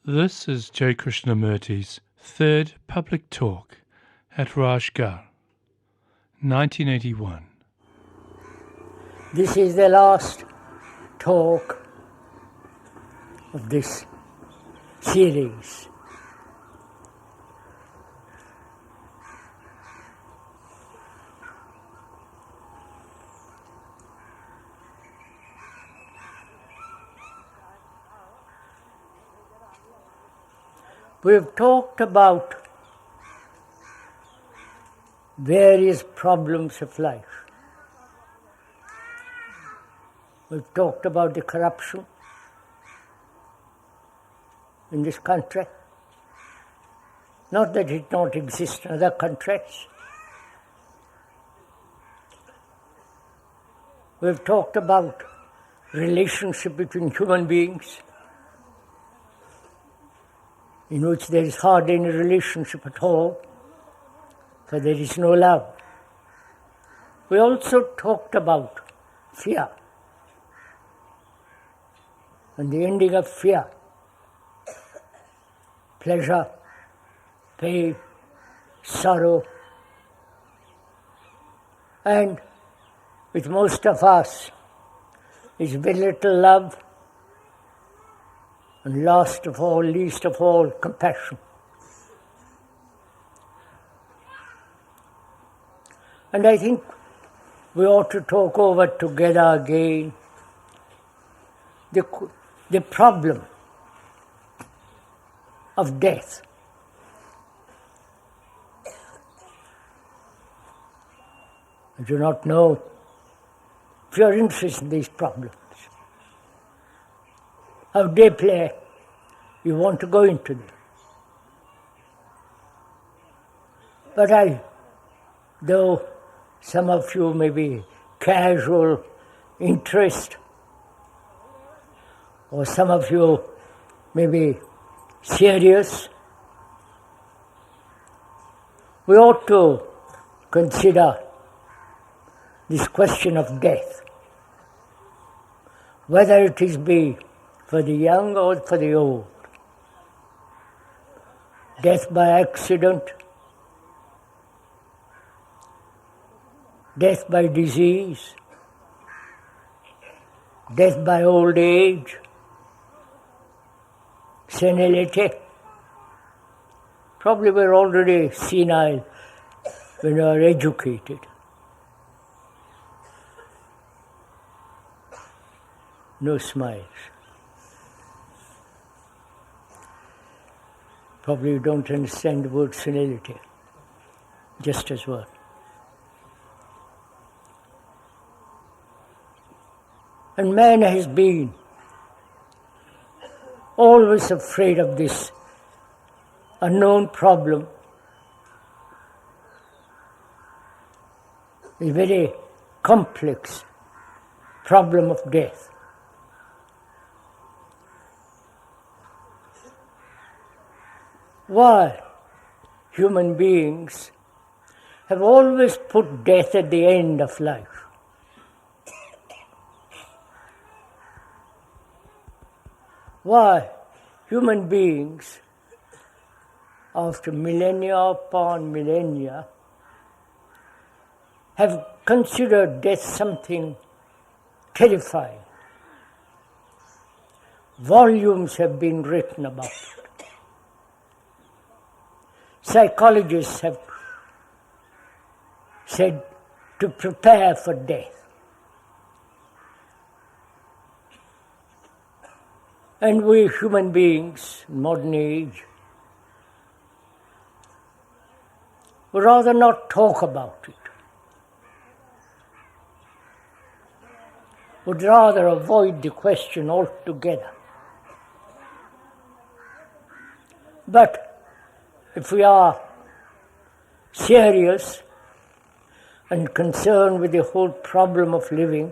This is J. Krishnamurti's third public talk at Rajghat, 1981. This is the last talk of this series. We have talked about various problems of life. We've talked about the corruption in this country. Not that it don't exist in other countries. We've talked about relationship between human beings, in which there is hardly any relationship at all, for there is no love. We also talked about fear and the ending of fear, pleasure, pain, sorrow, and with most of us is very little love, and last of all, least of all, compassion. And I think we ought to talk over together again the problem of death. I do not know if you are interested in these problems, how deeply you want to go into them. But though some of you may be casual interest, or some of you may be serious, we ought to consider this question of death, whether it is be for the young or for the old. Death by accident, death by disease, death by old age, senility. Probably we're already senile when we are educated. No smiles. Probably you don't understand the word senility just as well. And man has been always afraid of this unknown problem, a very complex problem of death. Why human beings have always put death at the end of life? Why human beings, after millennia upon millennia, have considered death something terrifying? Volumes have been written about it. Psychologists have said to prepare for death. And we human beings, in modern age, would rather not talk about it. Would rather avoid the question altogether. But if we are serious and concerned with the whole problem of living,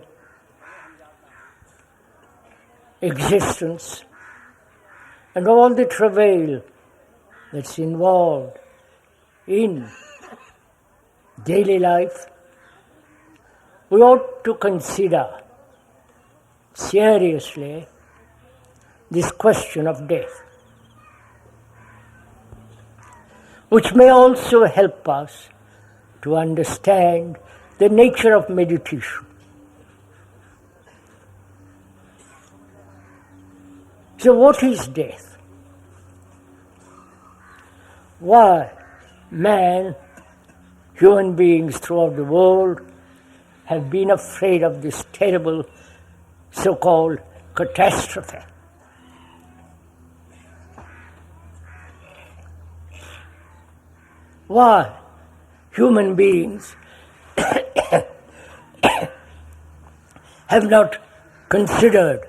existence, and all the travail that's involved in daily life, we ought to consider seriously this question of death. which may also help us to understand the nature of meditation. So what is death? Why man, human beings throughout the world, have been afraid of this terrible so-called catastrophe? Why human beings have not considered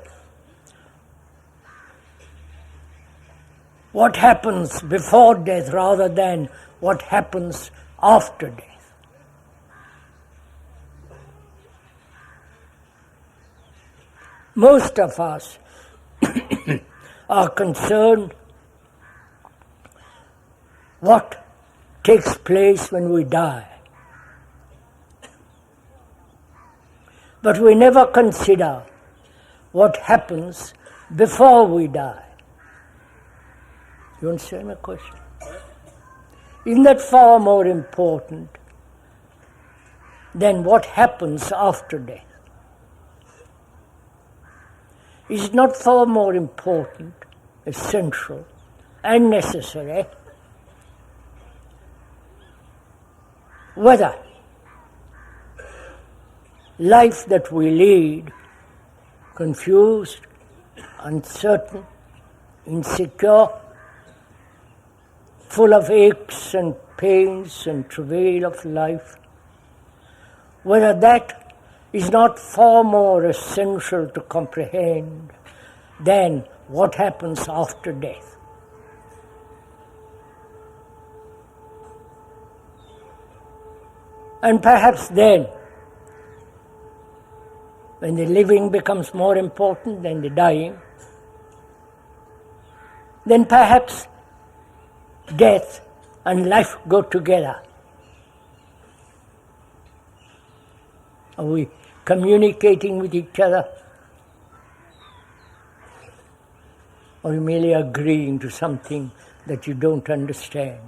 what happens before death rather than what happens after death? Most of us are concerned what takes place when we die. But we never consider what happens before we die. You understand my question? Isn't that far more important than what happens after death? Is it not far more important, essential, and necessary whether life that we lead, confused, uncertain, insecure, full of aches and pains and travail of life, whether that is not far more essential to comprehend than what happens after death? And perhaps then, when the living becomes more important than the dying, then perhaps death and life go together. Are we communicating with each other? Or are you merely agreeing to something that you don't understand?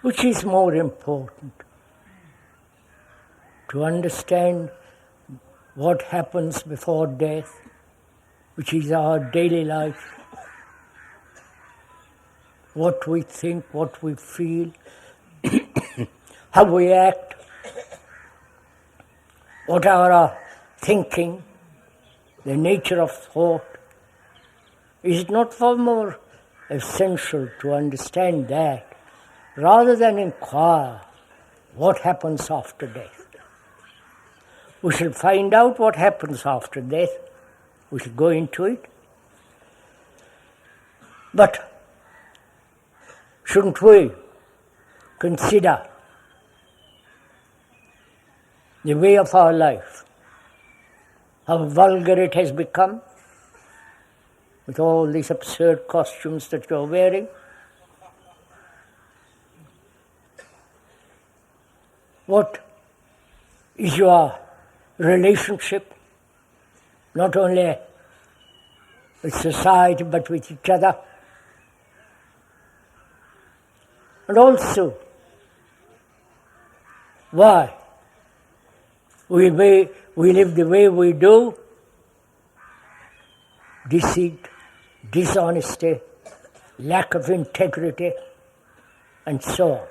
Which is more important? To understand what happens before death, which is our daily life, what we think, what we feel, how we act, what are our thinking, the nature of thought. Is it not far more essential to understand that rather than inquire what happens after death? We shall find out what happens after death. We shall go into it. But shouldn't we consider the way of our life, how vulgar it has become with all these absurd costumes that you're wearing? What is your relationship, not only with society but with each other? And also, why we live the way we do? Deceit, dishonesty, lack of integrity, and so on.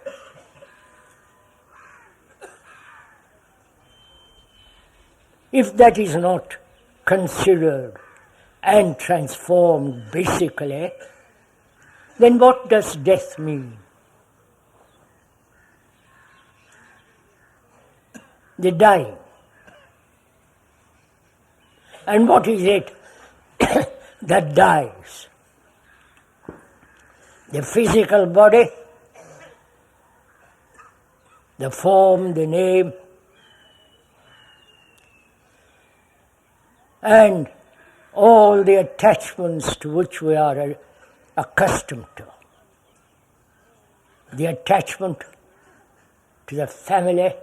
If that is not considered and transformed basically, then what does death mean? The dying. And what is it that dies? The physical body, the form, the name, and all the attachments to which we are accustomed to. The attachment to the family,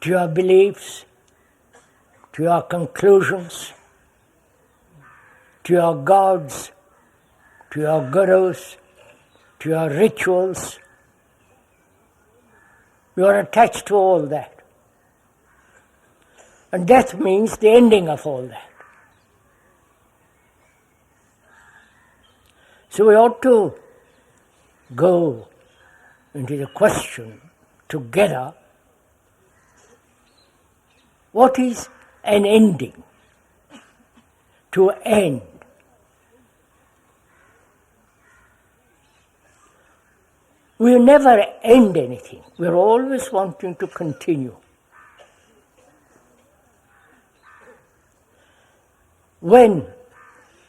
to your beliefs, to your conclusions, to your gods, to your gurus, to your rituals. You are attached to all that. And death means the ending of all that. So we ought to go into the question together, what is an ending? To end. We never end anything. We're always wanting to continue. When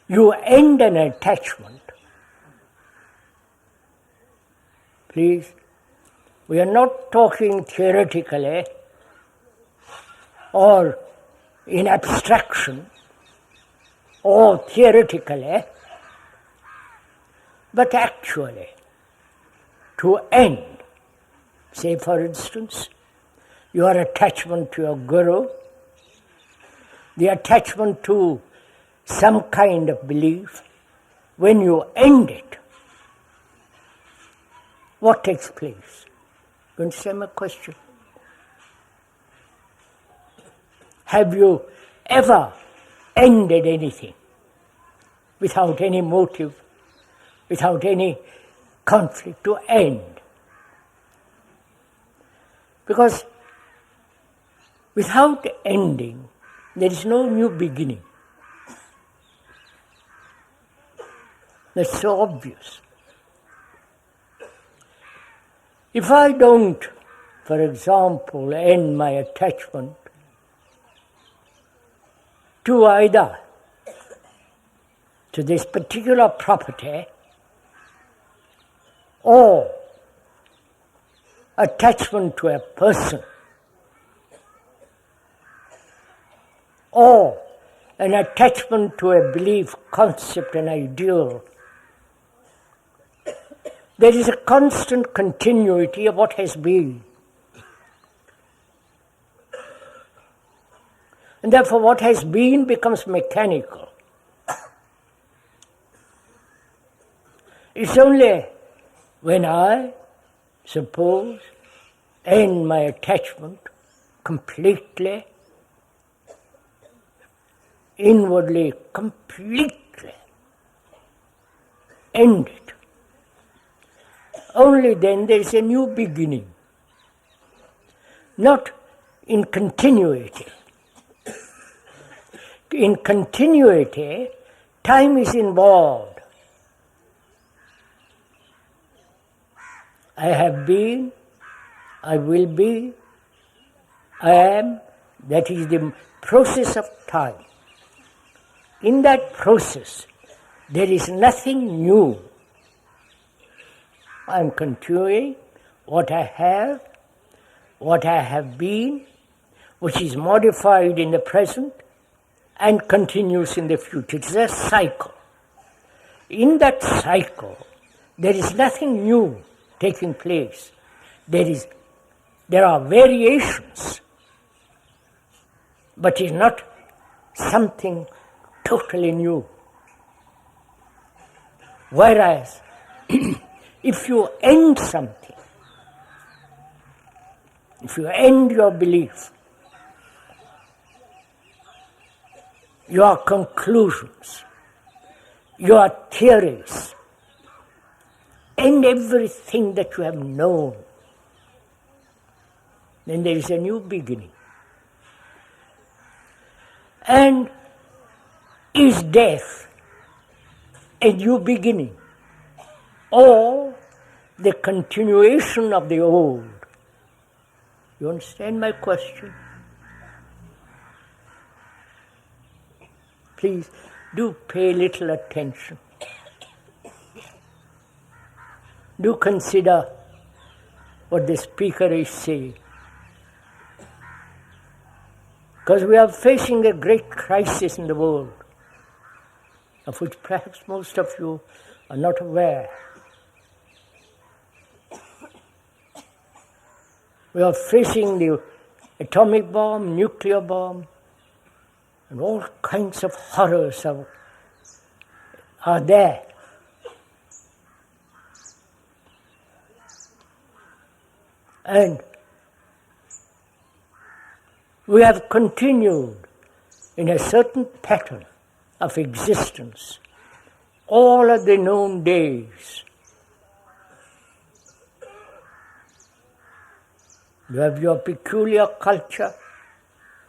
you end an attachment, please, we are not talking theoretically or in abstraction or theoretically, but actually to end. Say, for instance, your attachment to your guru, the attachment to some kind of belief, when you end it, what takes place? You understand my question? Have you ever ended anything without any motive, without any conflict to end? Because without ending, there is no new beginning. That's so obvious. If I don't, for example, end my attachment to either to this particular property or attachment to a person or an attachment to a belief, concept, an ideal, there is a constant continuity of what has been. And therefore what has been becomes mechanical. It's only when I, suppose, end my attachment completely, inwardly, completely end it. Only then there is a new beginning, not in continuity. In continuity, time is involved. I have been, I will be, I am, that is the process of time. In that process, there is nothing new. I am continuing what I have been, which is modified in the present and continues in the future. It's a cycle. In that cycle, there is nothing new taking place. There are variations, but it's not something totally new. Whereas, if you end something, if you end your belief, your conclusions, your theories, end everything that you have known, then there is a new beginning. And is death a new beginning, or the continuation of the old? You understand my question? Please do pay little attention. Do consider what the speaker is saying. Because we are facing a great crisis in the world. of which perhaps most of you are not aware. We are facing the atomic bomb, nuclear bomb, and all kinds of horrors are there. And we have continued in a certain pattern of existence all of the known days. You have your peculiar culture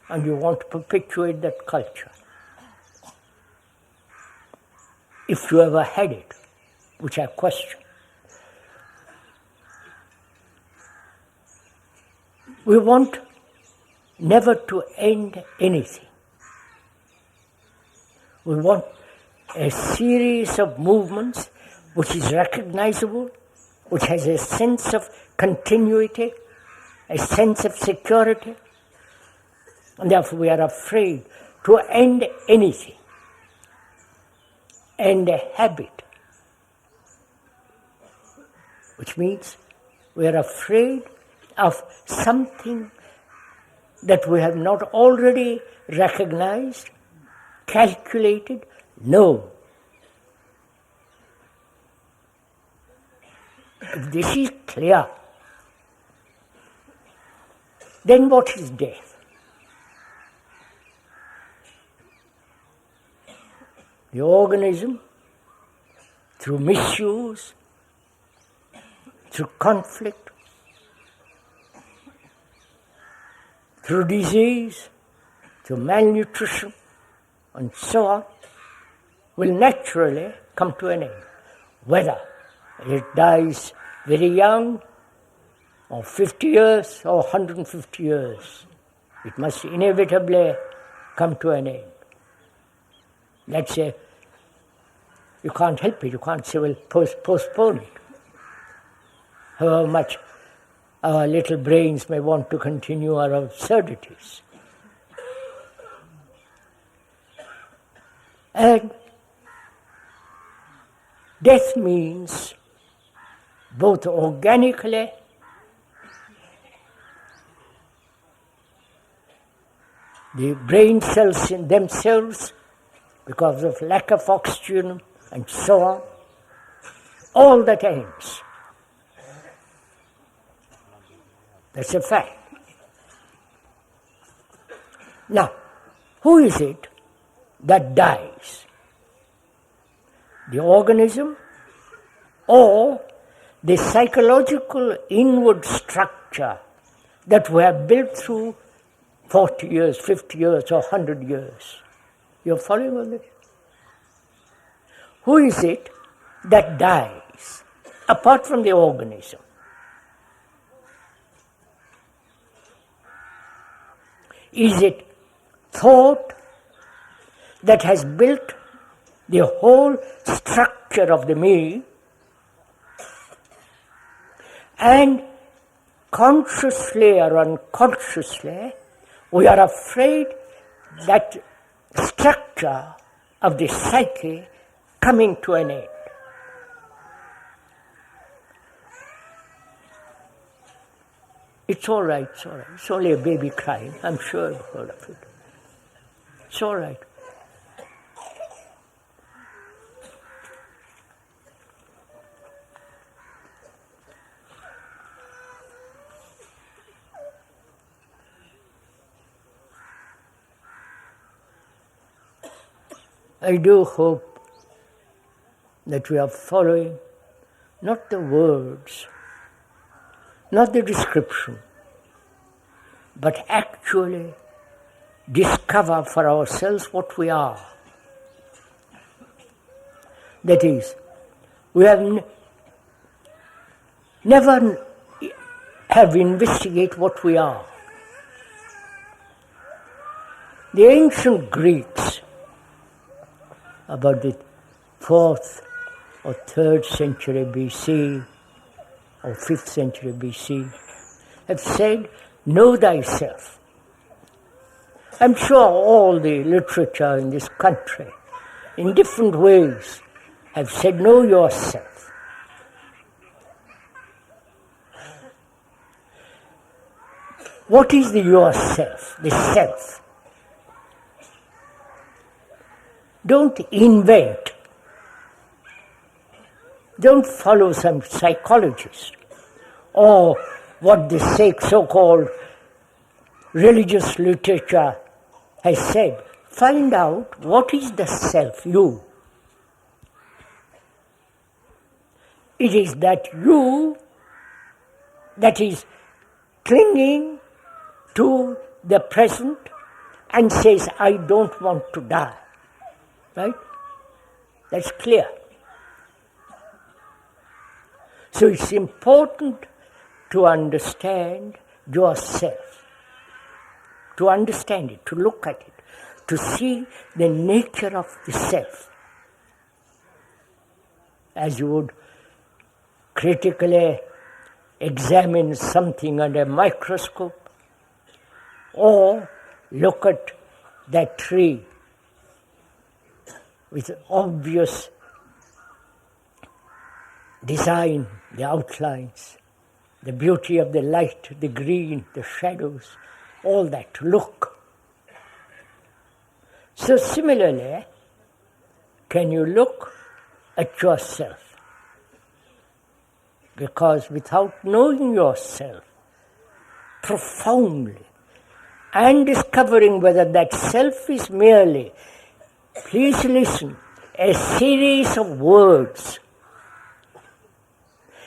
and you want to perpetuate that culture. If you ever had it, which I question. We want never to end anything. We want a series of movements which is recognizable, which has a sense of continuity, a sense of security, and therefore we are afraid to end anything, end a habit, which means we are afraid of something that we have not already recognized, calculated, known. If this is clear, then what is death? The organism, through misuse, through conflict, through disease, through malnutrition, and so on, will naturally come to an end. Whether it dies very young, or 50 years, or 150 years, it must inevitably come to an end. That's you can't help it, you can't say, well, postpone it. However much our little brains may want to continue our absurdities. And death means both organically the brain cells in themselves, because of lack of oxygen and so on, all that ends. That's a fact. Now, who is it that dies? The organism or the psychological inward structure that we have built through 40 years, 50 years, or 100 years? You're following with this? Who is it that dies apart from the organism? Is it thought that has built the whole structure of the me, and consciously or unconsciously we are afraid that structure of the psyche coming to an end? It's all right, it's all right. It's only a baby crying. I'm sure you've heard of it. It's all right. I do hope that we are following not the words, not the description, but actually discover for ourselves what we are. That is, we have never have investigated what we are. The ancient Greeks, about the 4th or 3rd century BC, or 5th century BC, have said, know thyself. I'm sure all the literature in this country in different ways, have said, know yourself. What is the yourself, the self? Don't invent. Don't follow some psychologist or what the so-called religious literature has said. Find out what is the self, you. It is that you that is clinging to the present and says, I don't want to die. Right? That's clear. So it's important to understand yourself, to understand it, to look at it, to see the nature of the self, as you would critically examine something under a microscope, or look at that tree with obvious design, the outlines, the beauty of the light, the green, the shadows, all that, look. So similarly, can you look at yourself? Because without knowing yourself profoundly and discovering whether that self is merely, please listen, a series of words,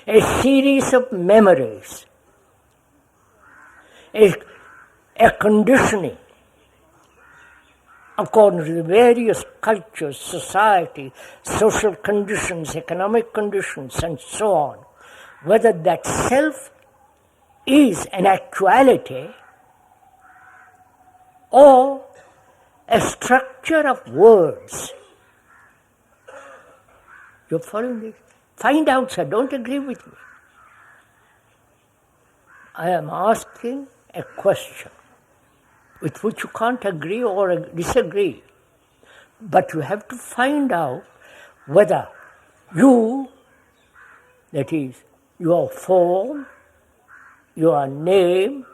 a series of memories, a conditioning according to the various cultures, society, social conditions, economic conditions, and so on, whether that self is an actuality or a structure of words. You're following this? Find out, sir. Don't agree with me. I am asking a question with which you can't agree or disagree. But you have to find out whether you, that is, your form, your name,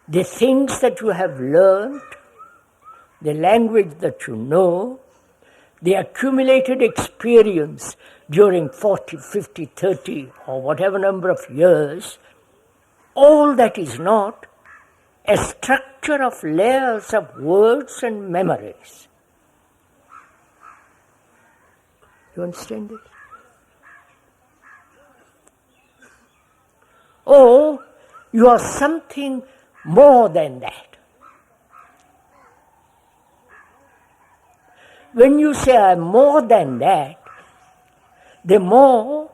the things that you have learned, the language that you know, the accumulated experience during 40, 50, 30 or whatever number of years, all that is not a structure of layers of words and memories. You understand it? Or you are something more than that. When you say I'm more than that, the more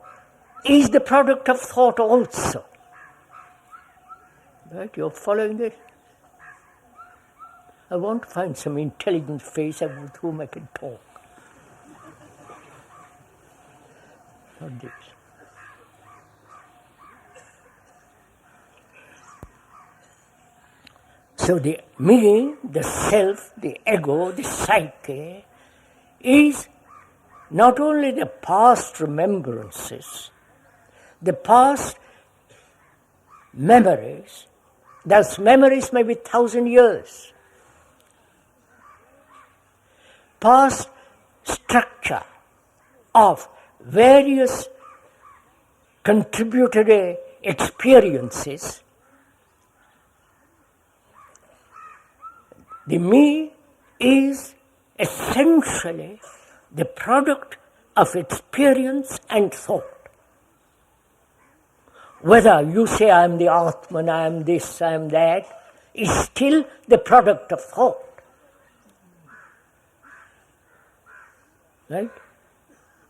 is the product of thought also. Right? You're following this? I want to find some intelligent face with whom I can talk. Not this. So the me, the self, the ego, the psyche is not only the past remembrances, the past memories. Those memories may be 1,000 years. Past structure of various contributory experiences. The me is essentially the product of experience and thought. Whether you say I am the Atman, I am this, I am that, is still the product of thought. Right?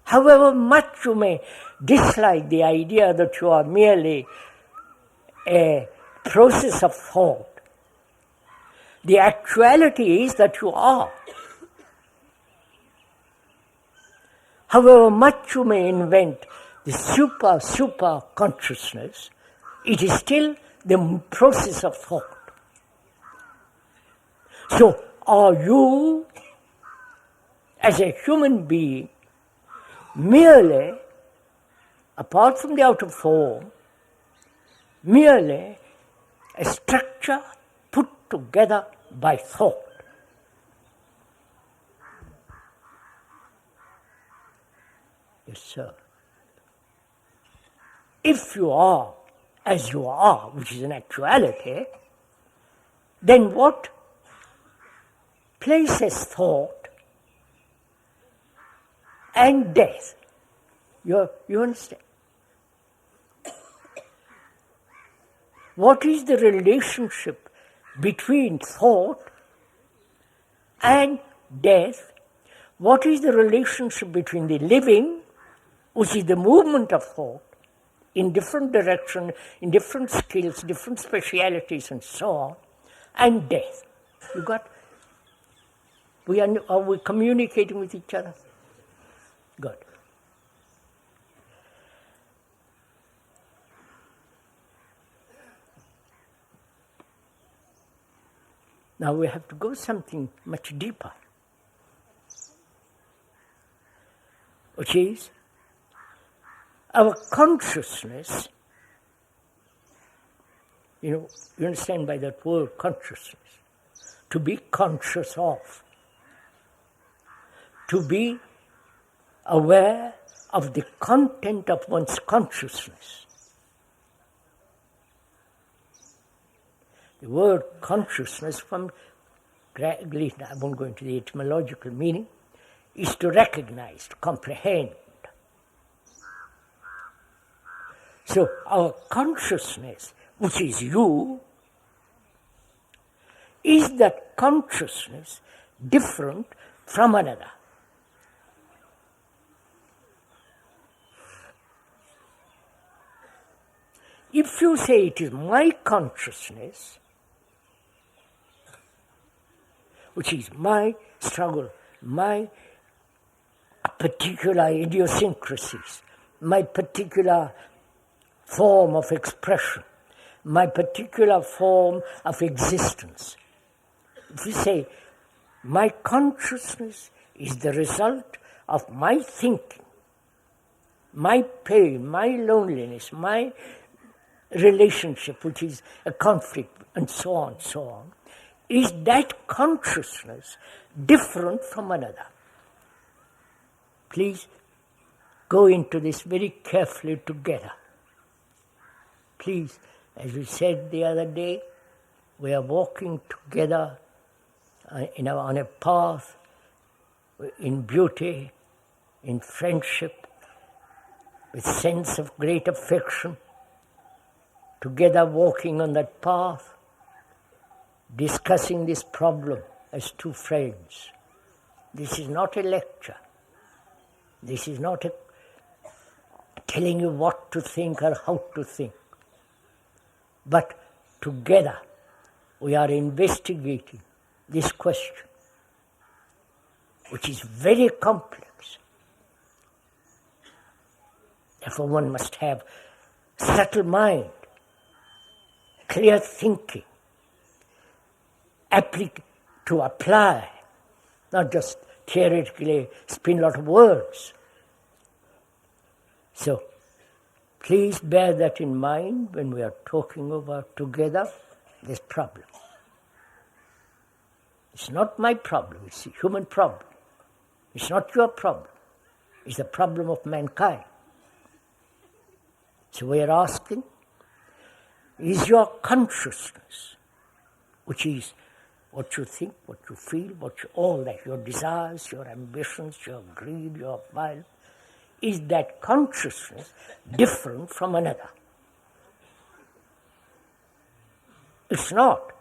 However much you may dislike the idea that you are merely a process of thought, the actuality is that you are. However much you may invent the super consciousness, it is still the process of thought. So, are you as a human being, merely, apart from the outer form, merely a structure put together by thought. Yes, sir. If you are as you are, which is an actuality, then what places thought and death? You understand? What is the relationship between thought and death? What is the relationship between the living, which is the movement of thought, in different directions, in different skills, different specialities and so on, and death? You got? Are we communicating with each other? Good. Now we have to go something much deeper, which is our consciousness. You understand by that word consciousness, to be conscious of, to be aware of the content of one's consciousness. The word consciousness, from Greek, I won't go into the etymological meaning, is to recognize, to comprehend. So our consciousness, which is you, is that consciousness different from another? If you say it is my consciousness, which is my struggle, my particular idiosyncrasies, my particular form of expression, my particular form of existence. If you say, my consciousness is the result of my thinking, my pain, my loneliness, my relationship, which is a conflict, and so on, is that consciousness different from another? Please go into this very carefully together. Please, as we said the other day, we are walking together on a path in beauty, in friendship, with sense of great affection, together walking on that path, discussing this problem as two friends. This is not a lecture. This is not a telling you what to think or how to think. But together we are investigating this question, which is very complex. Therefore one must have subtle mind, clear thinking, to apply, not just theoretically spin a lot of words. So please bear that in mind when we are talking about together this problem. It's not my problem, it's a human problem. It's not your problem, it's the problem of mankind. So we are asking, is your consciousness, which is what you think, what you feel, all that, your desires, your ambitions, your greed, your violence, is that consciousness different from another? It's not.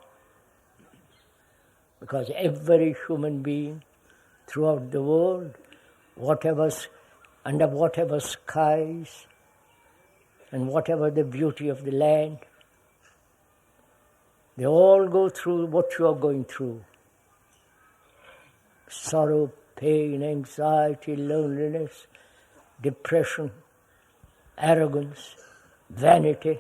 Because every human being throughout the world, under whatever skies, and whatever the beauty of the land, they all go through what you are going through. Sorrow, pain, anxiety, loneliness, depression, arrogance, vanity,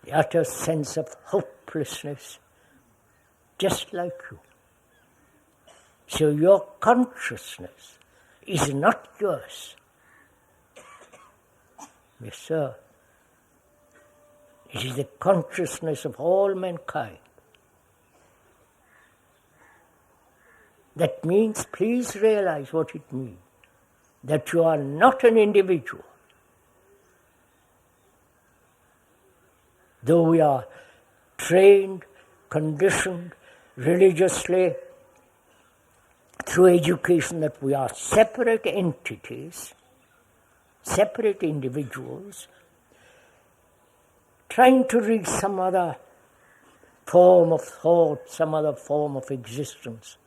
the utter sense of hopelessness, just like you. So your consciousness is not yours. Yes, sir. It is the consciousness of all mankind. That means, please realize what it means, that you are not an individual. Though we are trained, conditioned religiously through education that we are separate entities, separate individuals, trying to reach some other form of thought, some other form of existence.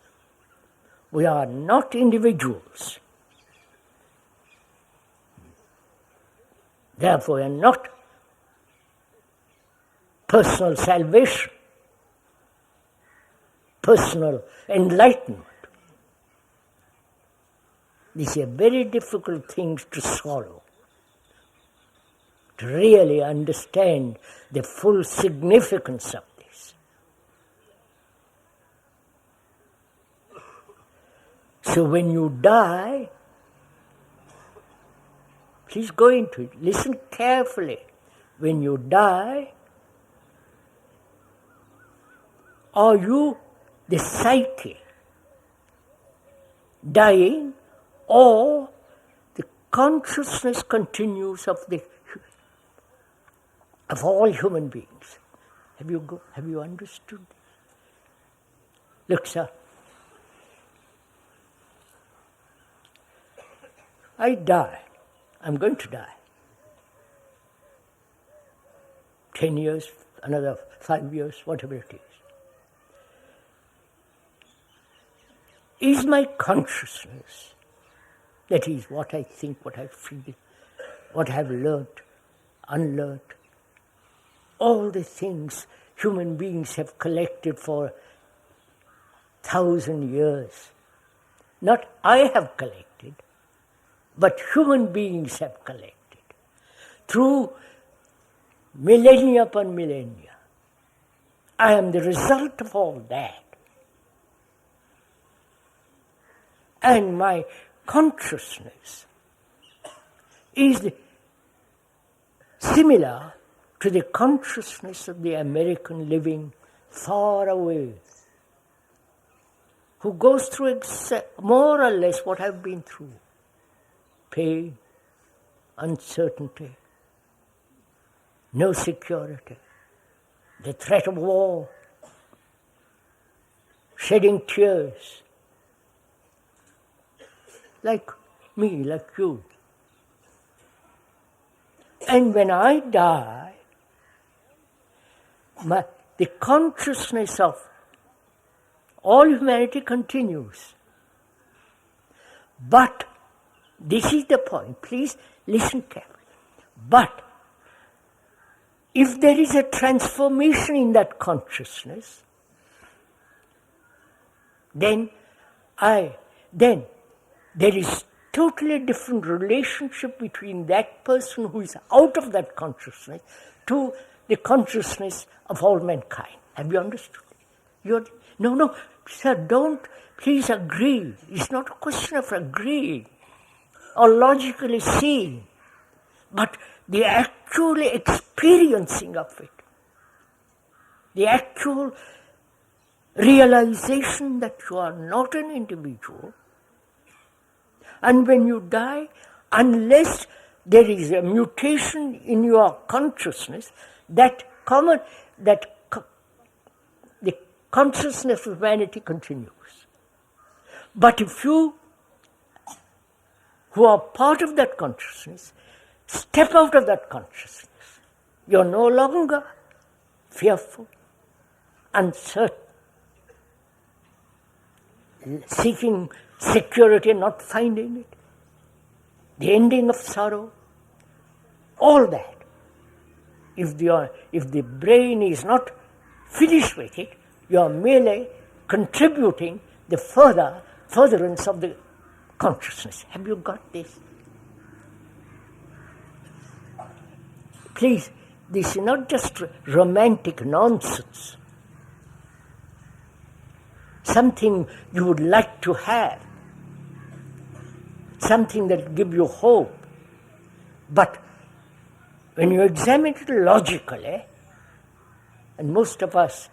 We are not individuals. Therefore, we are not personal salvation, personal enlightenment. These are very difficult things to swallow, to really understand the full significance of this. So when you die, please go into it, listen carefully. When you die, are you the psyche dying, or the consciousness continues of all human beings? Have you understood this? Look, sir, I die. I'm going to die. 10 years, another 5 years, whatever it is. Is my consciousness, that is what I think, what I feel, what I have learnt, unlearnt, all the things human beings have collected for 1,000 years. Not I have collected, but human beings have collected through millennia upon millennia. I am the result of all that. And my consciousness is similar to the consciousness of the American living far away, who goes through more or less what I've been through. Pain, uncertainty, no security, the threat of war, shedding tears, like me, like you. And when I die, the consciousness of all humanity continues. But, this is the point, please listen carefully. But, if there is a transformation in that consciousness, then there is totally different relationship between that person who is out of that consciousness to the consciousness of all mankind. Have you understood? No, sir, don't please agree. It's not a question of agreeing or logically seeing, but the actual experiencing of it, the actual realization that you are not an individual. And when you die, unless there is a mutation in your consciousness, the consciousness of humanity continues. But if you, who are part of that consciousness, step out of that consciousness, you are no longer fearful, uncertain, seeking security and not finding it, the ending of sorrow, all that. If the brain is not finished with it, you are merely contributing the furtherance of the consciousness. Have you got this? Please, this is not just romantic nonsense. something you would like to have, something that will give you hope. But when you examine it logically, and most of us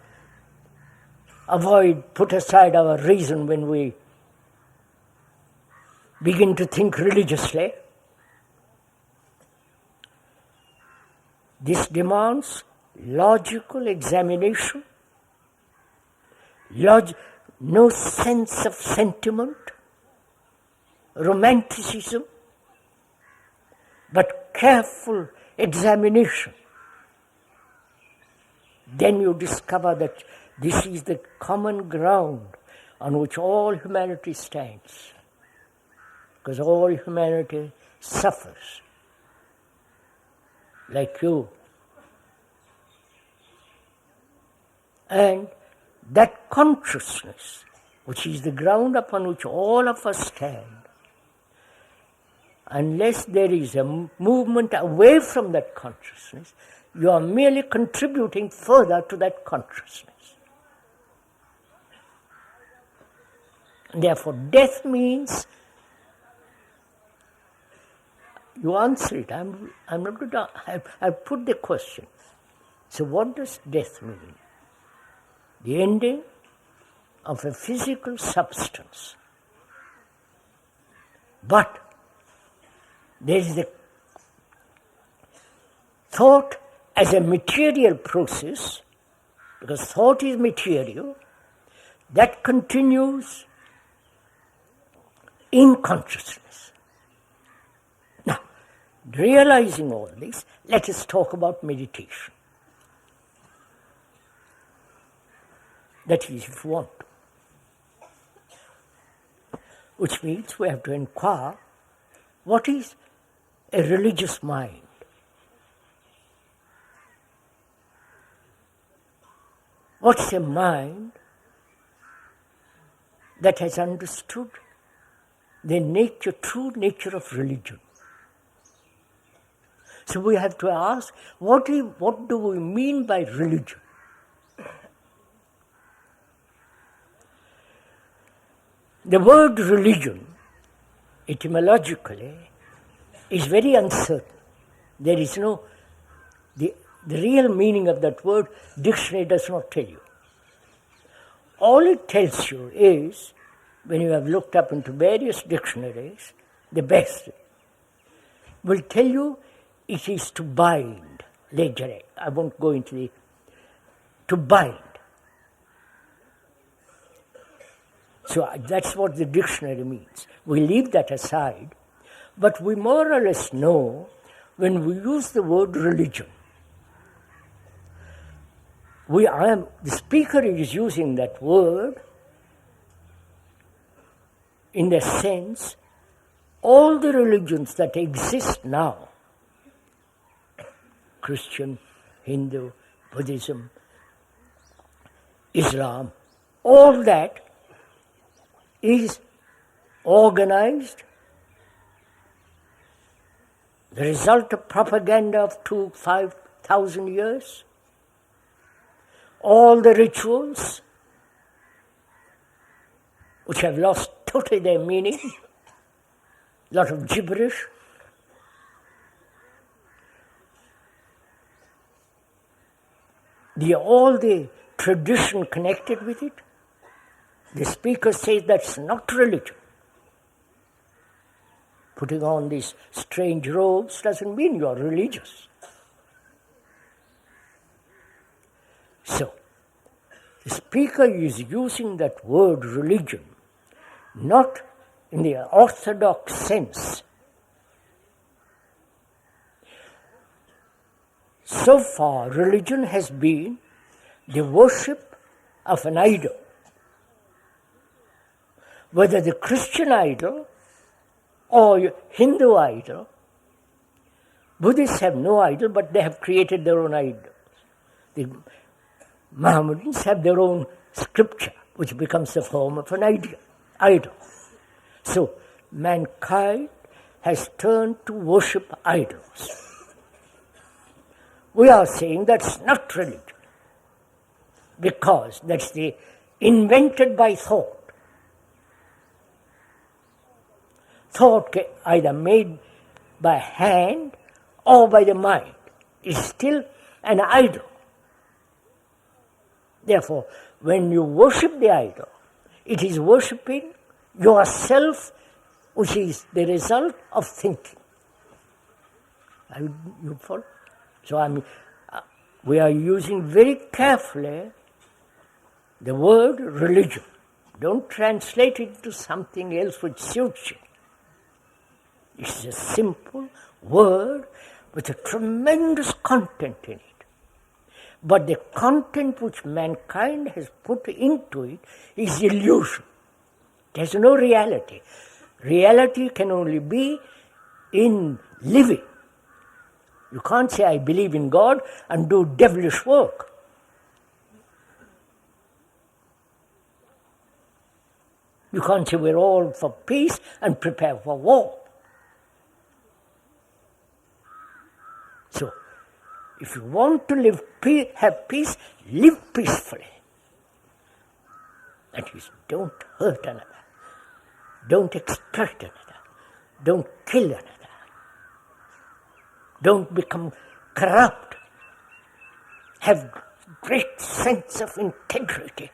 put aside our reason when we begin to think religiously, this demands logical examination, no sense of sentiment, romanticism, but careful examination. Then you discover that this is the common ground on which all humanity stands, because all humanity suffers, like you. And that consciousness, which is the ground upon which all of us stand, unless there is a movement away from that consciousness, you are merely contributing further to that consciousness. And therefore, death means, you answer it. I'm not going to. I've put the question. So, what does death mean? The ending of a physical substance. But there is the thought as a material process, because thought is material, that continues in consciousness. Now, realizing all this, let us talk about meditation. That is, if you want to. Which means we have to inquire, what is a religious mind? What's a mind that has understood the true nature of religion? So we have to ask, what do we mean by religion? The word religion, etymologically, is very uncertain. There is no, the real meaning of that word, dictionary does not tell you. All it tells you is, when you have looked up into various dictionaries, the best will tell you it is to bind. Legere, I won't go into to bind. So that's what the dictionary means. We leave that aside, but we more or less know when we use the word religion. The speaker is using that word in the sense, all the religions that exist now, Christian, Hindu, Buddhism, Islam, all that is organized, the result of propaganda of 5,000 years. All the rituals, which have lost totally their meaning, a lot of gibberish. All the tradition connected with it. The speaker says that's not religion. Putting on these strange robes doesn't mean you're religious. So, the speaker is using that word religion not in the orthodox sense. So far, religion has been the worship of an idol. Whether the Christian idol or Hindu idol, Buddhists have no idol, but they have created their own idols. The Mohammedans have their own scripture, which becomes the form of an idol. So, mankind has turned to worship idols. We are saying that's not religion, because that's the invented by thought. Thought either made by hand or by the mind is still an idol. Therefore, when you worship the idol, it is worshipping yourself, which is the result of thinking. You follow? So we are using very carefully the word religion. Don't translate it to something else which suits you. It's a simple word with a tremendous content in it. But the content which mankind has put into it is illusion. There's no reality. Reality can only be in living. You can't say, I believe in God and do devilish work. You can't say we're all for peace and prepare for war. So, if you want to have peace, live peacefully. That is, don't hurt another. Don't exploit another. Don't kill another. Don't become corrupt. Have great sense of integrity.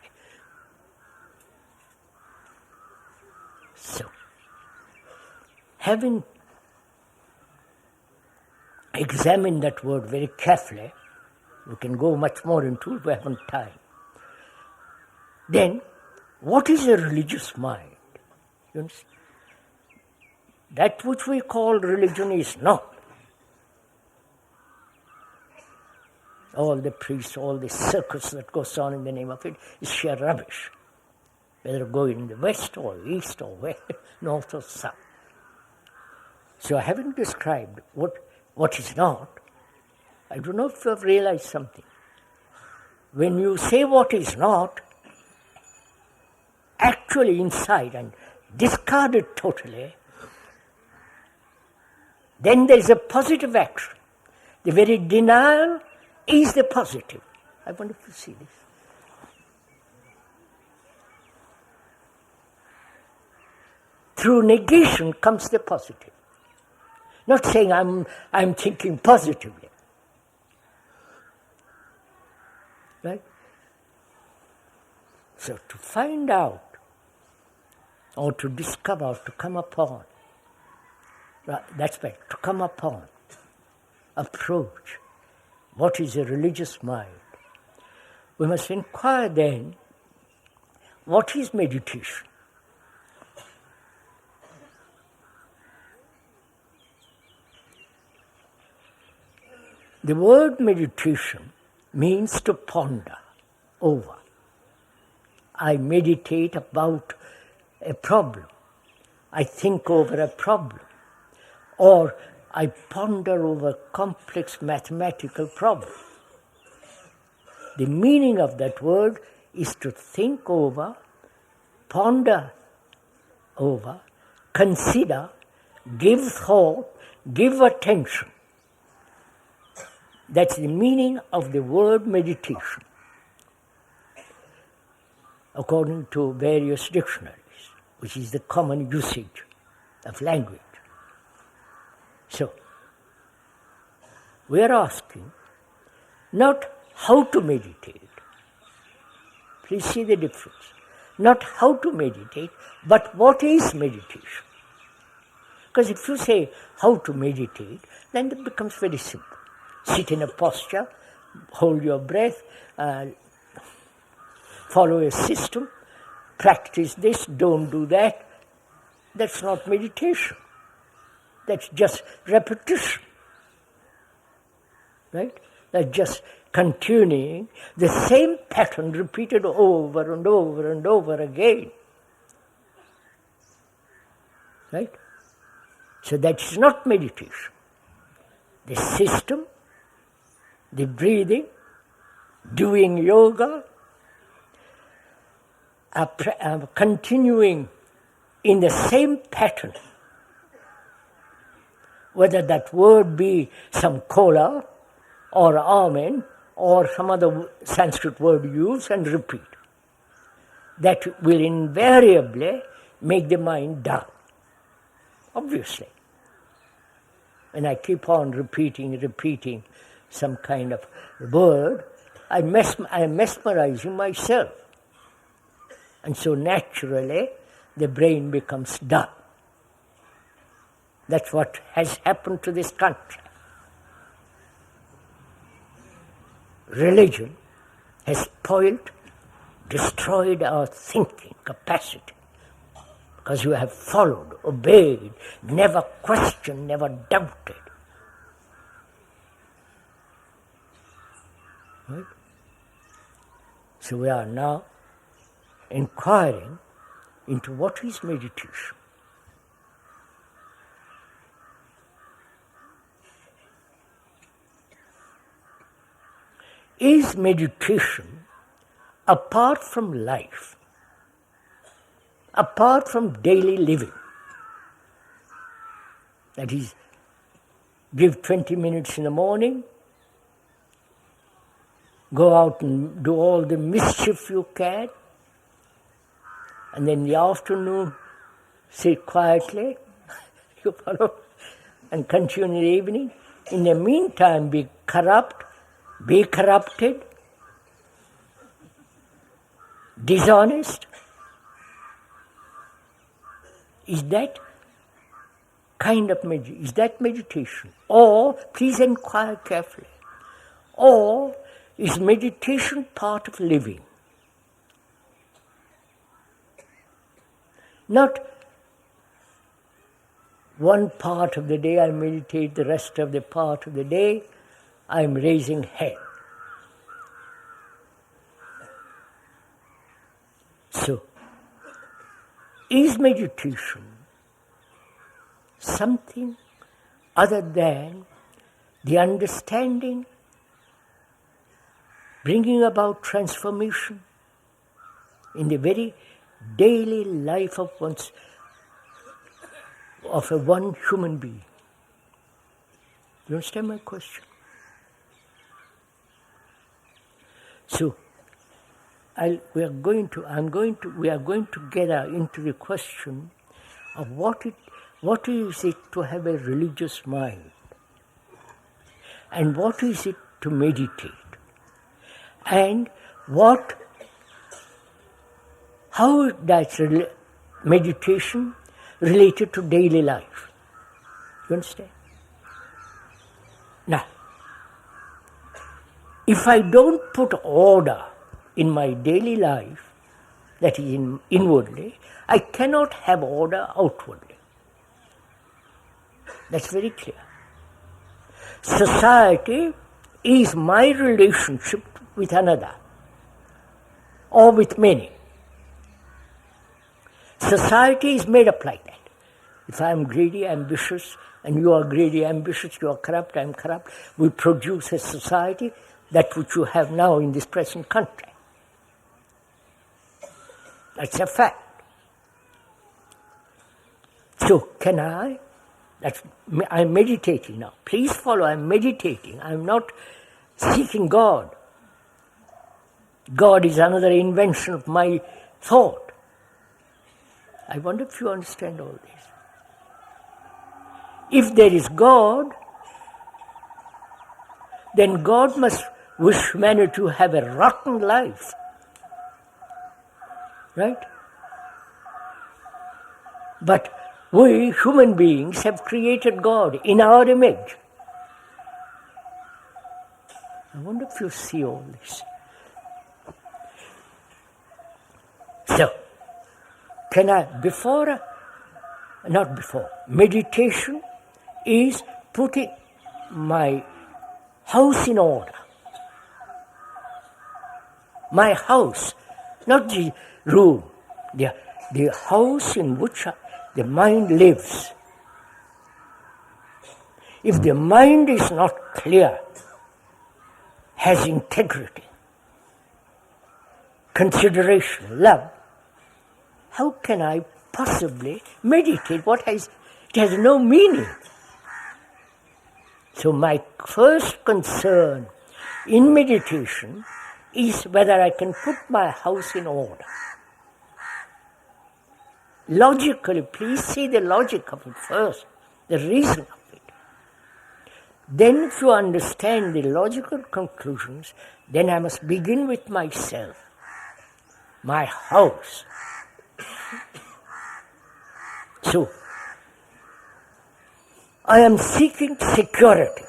So, having examined that word very carefully, we can go much more into it, we haven't time. Then, what is a religious mind? You understand? That which we call religion is not. All the priests, all the circus that goes on in the name of it is sheer rubbish. Whether going in the west or east or west, north or south. So having described what is not, I don't know if you have realized something. When you say what is not, actually inside and discard it totally, then there is a positive action. The very denial is the positive. I wonder if you see this. Through negation comes the positive. Not saying I'm thinking positively. Right? So to find out, or to discover, to come upon, that's right, to come upon, approach, what is a religious mind? We must inquire then, what is meditation? The word meditation means to ponder over. I meditate about a problem. I think over a problem. Or I ponder over complex mathematical problems. The meaning of that word is to think over, ponder over, consider, give thought, give attention. That's the meaning of the word meditation, according to various dictionaries, which is the common usage of language. So, we are asking not how to meditate. Please see the difference. Not how to meditate, but what is meditation. Because if you say how to meditate, then it becomes very simple. Sit in a posture, hold your breath, follow a system, practice this, don't do that. That's not meditation. That's just repetition. Right? That's just continuing the same pattern repeated over and over and over again. Right? So that's not meditation. The system, the breathing, doing yoga, are continuing in the same pattern. Whether that word be some kola or amen or some other Sanskrit word used and repeat. that will invariably make the mind dull, obviously. And I keep on repeating some kind of word, I am mesmerizing myself. And so naturally, the brain becomes dull. That's what has happened to this country. Religion has spoiled, destroyed our thinking capacity, because you have followed, obeyed, never questioned, never doubted. Right? So we are now inquiring into what is meditation. Is meditation apart from life, apart from daily living? That is, give 20 minutes in the morning, go out and do all the mischief you can, and then in the afternoon sit quietly, you follow, and continue in the evening. In the meantime, be corrupt, be corrupted, dishonest. Is that kind of is that meditation? Or, please inquire carefully, or is meditation part of living? Not one part of the day I meditate, the rest of the part of the day I am raising hell. So, is meditation something other than the understanding, bringing about transformation in the very daily life of one human being? You understand my question? So, we are going to get into the question of what is it to have a religious mind, and what is it to meditate, and how that meditation related to daily life. You understand? Now, if I don't put order in my daily life, that is inwardly, I cannot have order outwardly. That's very clear. Society is my relationship with another, or with many. Society is made up like that. If I am greedy, ambitious, and you are greedy, ambitious, you are corrupt, I am corrupt, we produce a society, that which you have now in this present country. That's a fact. So, I'm meditating now. Please follow, I'm meditating. I'm not seeking God. God is another invention of my thought. I wonder if you understand all this. If there is God, then God must wish humanity to have a rotten life. Right? But we human beings have created God in our image. I wonder if you see all this. So, meditation is putting my house in order. My house, not the room, the house in which the mind lives. If the mind is not clear, has integrity, consideration, love, how can I possibly meditate? It has no meaning. So my first concern in meditation is whether I can put my house in order. logically, please see the logic of it first, the reason of it. Then if you understand the logical conclusions, then I must begin with myself, my house. So, I am seeking security.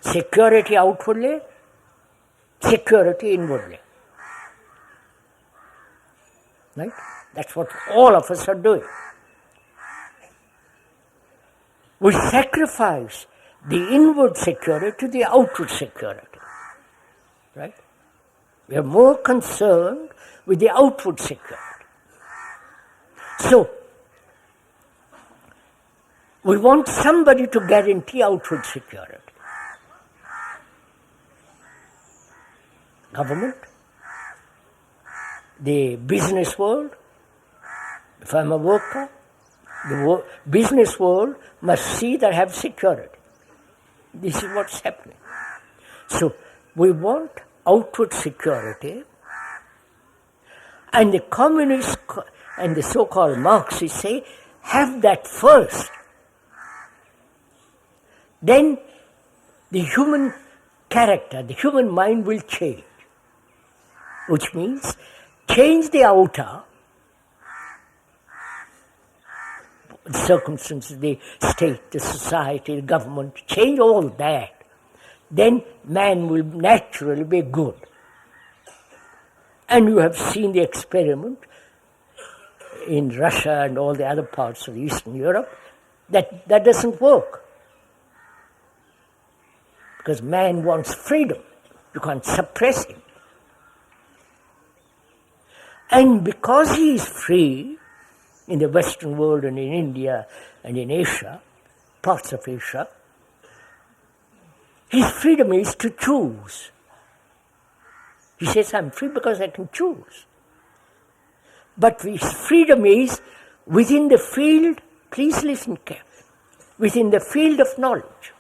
Security outwardly, security inwardly. Right? That's what all of us are doing. We sacrifice the inward security to the outward security. Right? We are more concerned with the outward security. So, we want somebody to guarantee outward security. Government, the business world. If I'm a worker, the business world must see that I have security. This is what's happening. So, we want outward security, and the communists and the so-called Marxists say, have that first. Then the human character, the human mind will change. Which means change the outer circumstances, the state, the society, the government, change all that. Then man will naturally be good. And you have seen the experiment in Russia and all the other parts of Eastern Europe, that doesn't work. Because man wants freedom. You can't suppress him. And because he is free in the Western world and in India and in Asia, parts of Asia, his freedom is to choose. He says, I'm free because I can choose. But his freedom is within the field, please listen carefully, within the field of knowledge.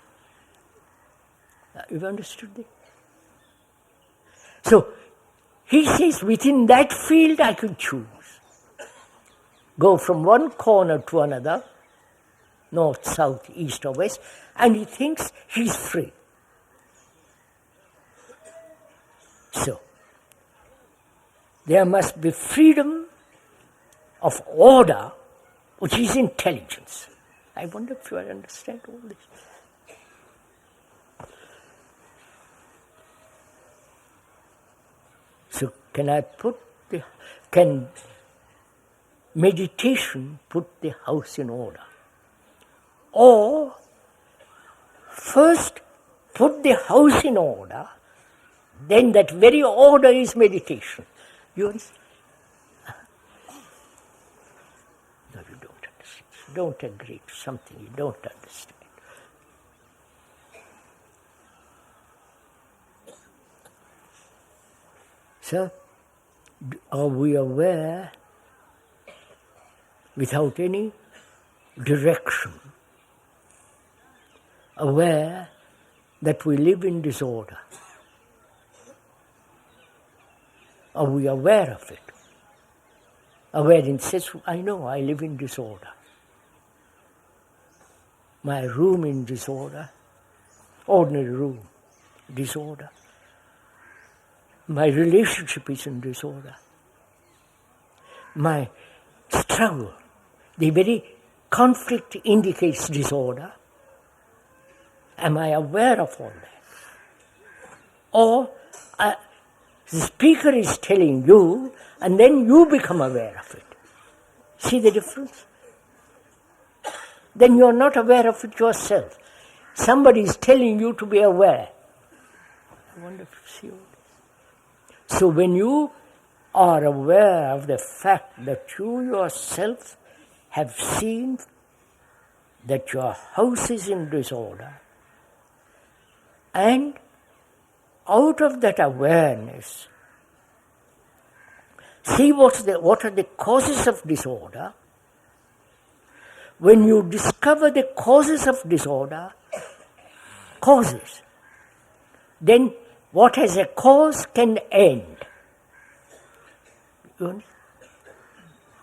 You've understood this? So, he says, within that field I can choose. Go from one corner to another, north, south, east or west, and he thinks he's free. So, there must be freedom of order, which is intelligence. I wonder if you understand all this. So can meditation put the house in order? Or first put the house in order, then that very order is meditation. You understand? No, you don't understand. You don't agree to something you don't understand. So, are we aware, without any direction, aware that we live in disorder? Are we aware of it? Aware in sense, I know I live in disorder. My room in disorder, ordinary room, disorder. My relationship is in disorder. My struggle, the very conflict indicates disorder. Am I aware of all that? Or the speaker is telling you, and then you become aware of it. See the difference? Then you are not aware of it yourself. Somebody is telling you to be aware. I wonder if you see all this. So when you are aware of the fact that you yourself have seen that your house is in disorder, and out of that awareness, see what are the causes of disorder. When you discover the causes of disorder, then what has a cause can end.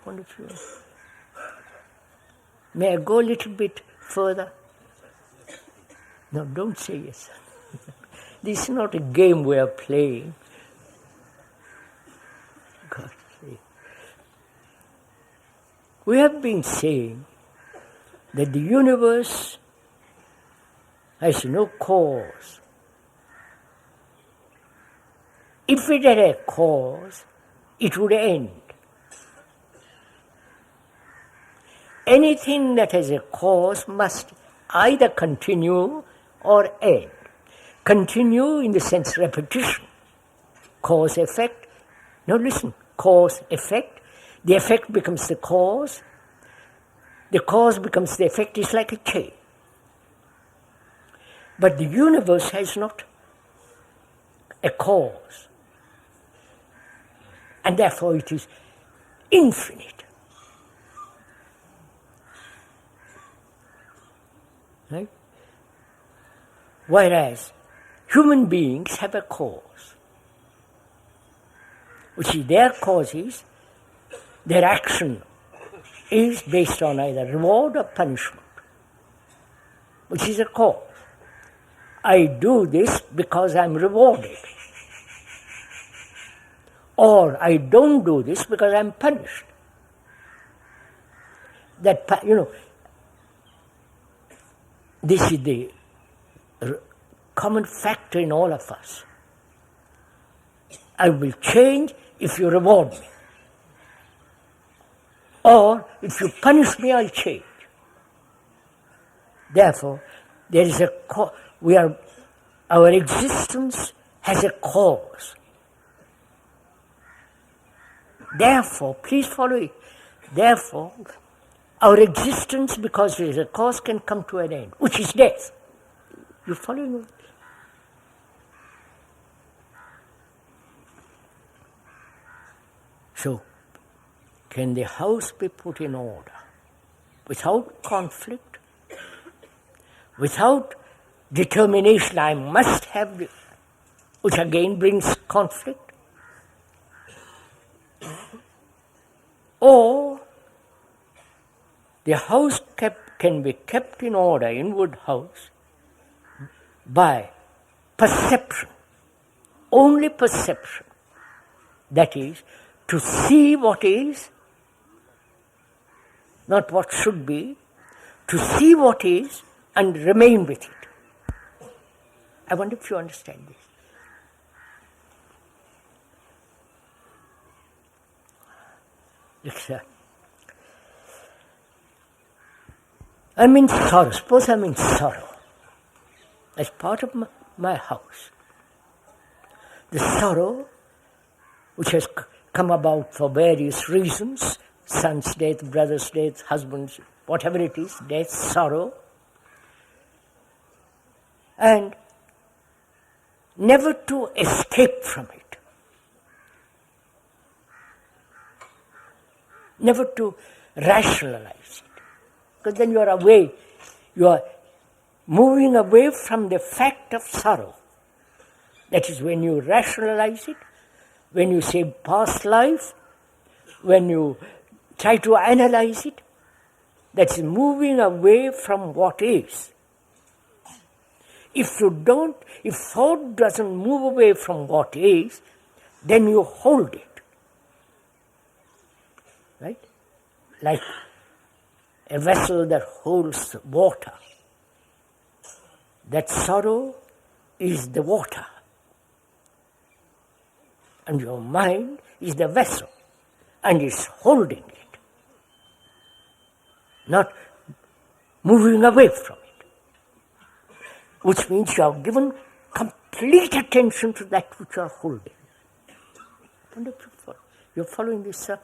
wonder if you... May I go a little bit further? No, don't say yes. This is not a game we are playing. God's sake. We have been saying that the universe has no cause. If it had a cause, it would end. Anything that has a cause must either continue or end. Continue in the sense repetition. Cause, effect. Now listen, cause, effect. The effect becomes the cause. The cause becomes the effect. It's like a chain. But the universe has not a cause. And therefore it is infinite. Right? Whereas human beings have a cause, which is their causes, their action is based on either reward or punishment, which is a cause. I do this because I'm rewarded. Or I don't do this because I'm punished. That, this is the common factor in all of us. I will change if you reward me. Or if you punish me, I'll change. Therefore, there is our existence has a cause. Therefore, please follow it. Therefore, our existence, because there is a cause, can come to an end, which is death. You following me? So, can the house be put in order without conflict, without determination, I must have this, which again brings conflict? Or the house can be kept in order, inward house, by perception, only perception. That is, to see what is, not what should be, to see what is and remain with it. I wonder if you understand this. I'm in sorrow. Suppose I'm in sorrow. As part of my house. The sorrow, which has come about for various reasons, son's death, brother's death, husband's, whatever it is, death, sorrow, and never to escape from it. Never to rationalize it. Because then you are away, you are moving away from the fact of sorrow. That is, when you rationalize it, when you say past life, when you try to analyze it, that is moving away from what is. If thought doesn't move away from what is, then you hold it. Right? Like a vessel that holds water. That sorrow is the water. And your mind is the vessel and is holding it. Not moving away from it. Which means you have given complete attention to that which you are holding. You're following this, sir?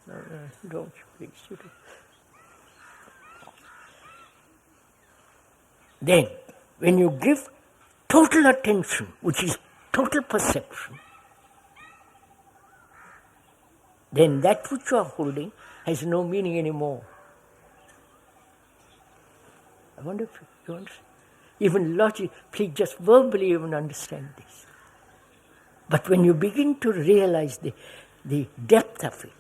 No, don't, please. You do. Then, when you give total attention, which is total perception, then that which you are holding has no meaning anymore. I wonder if you understand. Even logic, please just verbally even understand this. But when you begin to realize the depth of it,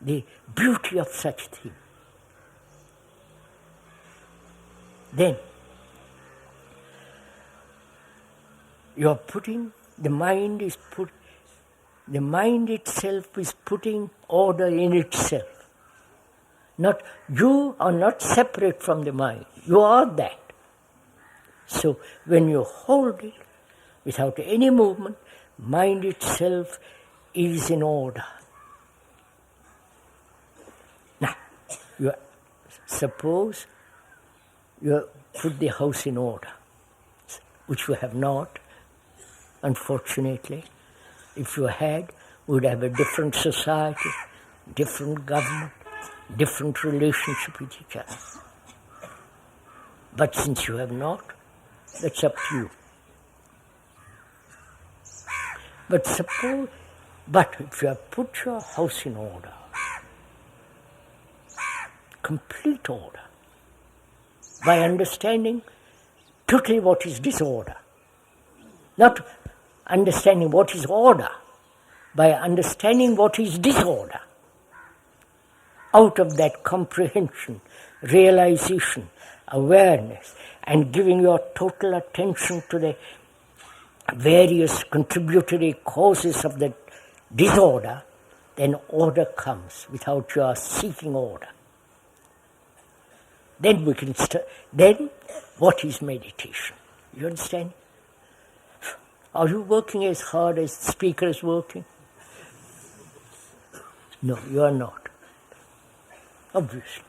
the beauty of such thing. Then you are putting, the mind itself is putting order in itself. Not, you are not separate from the mind. You are that. So when you hold it without any movement, mind itself is in order. Now, suppose you put the house in order, which you have not, unfortunately. If you had, we would have a different society, different government, different relationship with each other. But since you have not, that's up to you. But if you have put your house in order, complete order, by understanding totally what is disorder, not understanding what is order, by understanding what is disorder. Out of that comprehension, realization, awareness, and giving your total attention to the various contributory causes of the disorder, then order comes without your seeking order. Then we can start. Then what is meditation? You understand? Are you working as hard as the speaker is working? No, you are not. Obviously.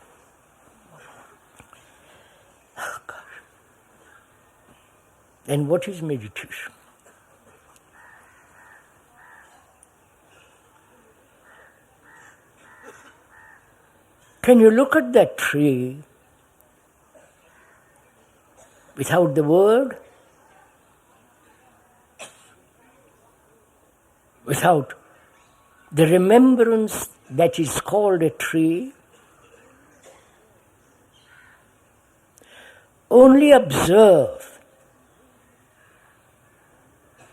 Oh, gosh. Then what is meditation? Can you look at that tree without the word? Without the remembrance that is called a tree? Only observe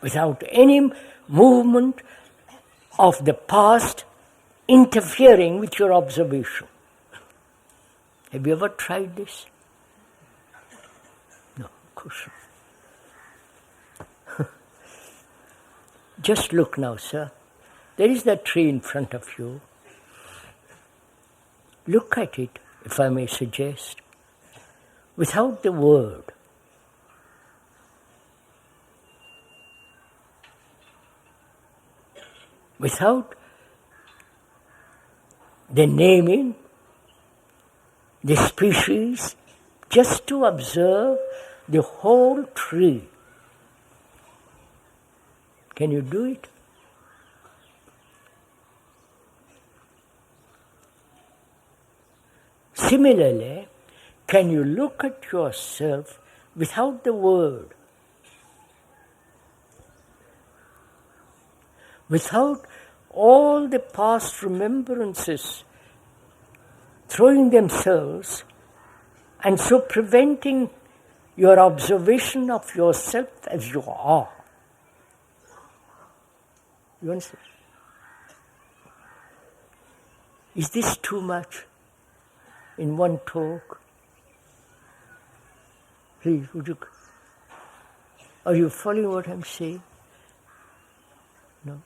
without any movement of the past interfering with your observation. Have you ever tried this? No, of course not. Just look now, sir. There is that tree in front of you. Look at it, if I may suggest, without the word. Without the naming, the species, just to observe the whole tree. Can you do it? Similarly, can you look at yourself without the word? Without all the past remembrances throwing themselves and so preventing your observation of yourself as you are. You understand? Is this too much in one talk? Please, are you following what I'm saying? No?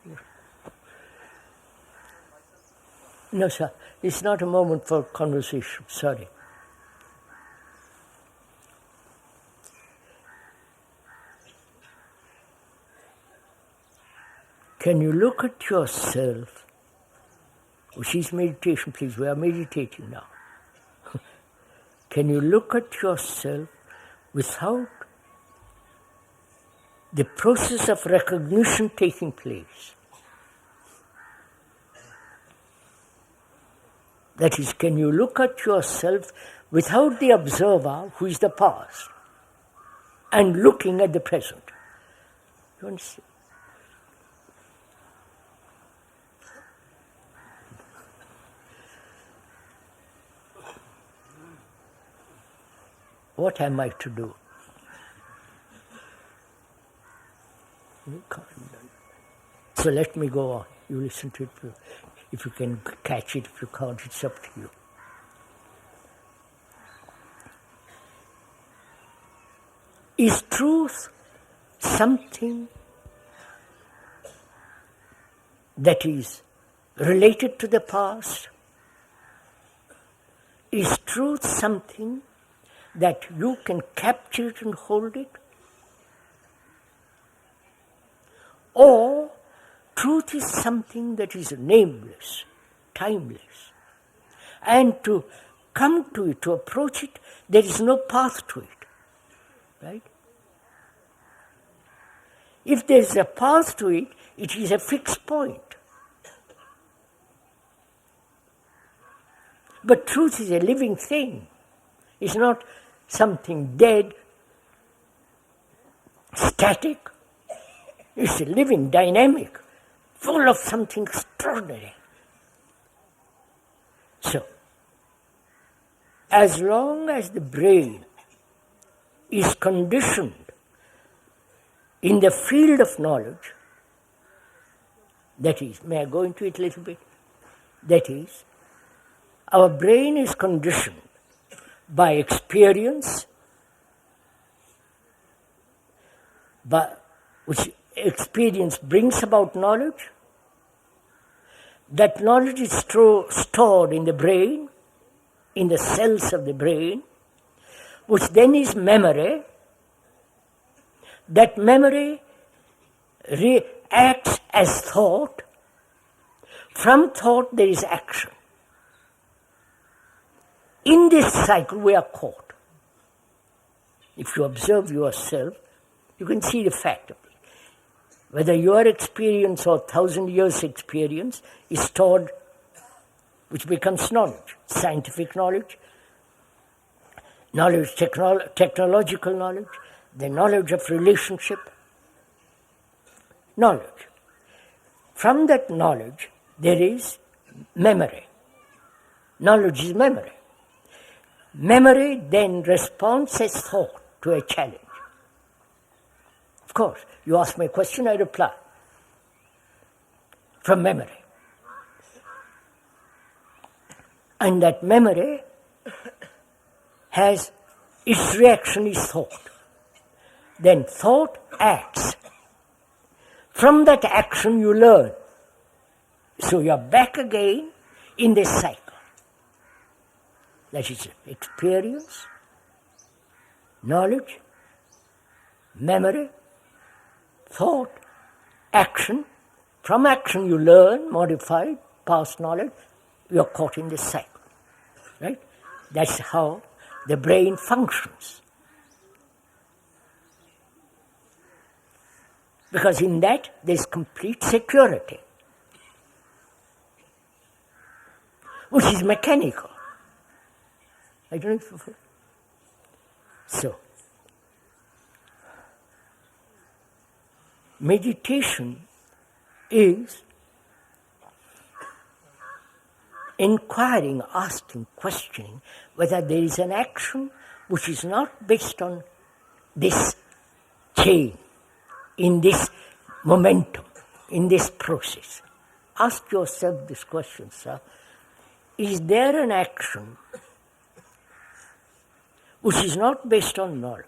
No, sir. It's not a moment for conversation. Sorry. Can you look at yourself, which is meditation, please, we are meditating now. Can you look at yourself without the process of recognition taking place? That is, can you look at yourself without the observer, who is the past, and looking at the present? You understand? What am I to do? You can't. So let me go on. You listen to it. If you can catch it, if you can't, it's up to you. Is truth something that is related to the past? Is truth something that you can capture it and hold it? Or truth is something that is nameless, timeless. And to come to it, to approach it, there is no path to it. Right? If there is a path to it, it is a fixed point. But truth is a living thing. It's not something dead, static. It's a living, dynamic, full of something extraordinary. So, as long as the brain is conditioned in the field of knowledge, that is, may I go into it a little bit? That is, our brain is conditioned by experience, which experience brings about knowledge. That knowledge is stored in the brain, in the cells of the brain, which then is memory. That memory reacts as thought. From thought there is action. In this cycle we are caught. If you observe yourself, you can see the fact of it. Whether your experience or 1,000 years' experience is stored, which becomes knowledge, scientific knowledge, technological knowledge, the knowledge of relationship, knowledge. From that knowledge, there is memory. Knowledge is memory. Memory then responds as thought to a challenge. Of course, you ask me a question, I reply. From memory. And that memory has, its reaction is thought. Then thought acts. From that action you learn. So you are back again in this cycle. That is experience, knowledge, memory, thought, action. From action you learn, modify, past knowledge, you are caught in this cycle. Right? That's how the brain functions. Because in that there is complete security, which is mechanical. I don't know if so. Meditation is inquiring, asking, questioning whether there is an action which is not based on this chain, in this momentum, in this process. Ask yourself this question, sir. Is there an action which is not based on knowledge?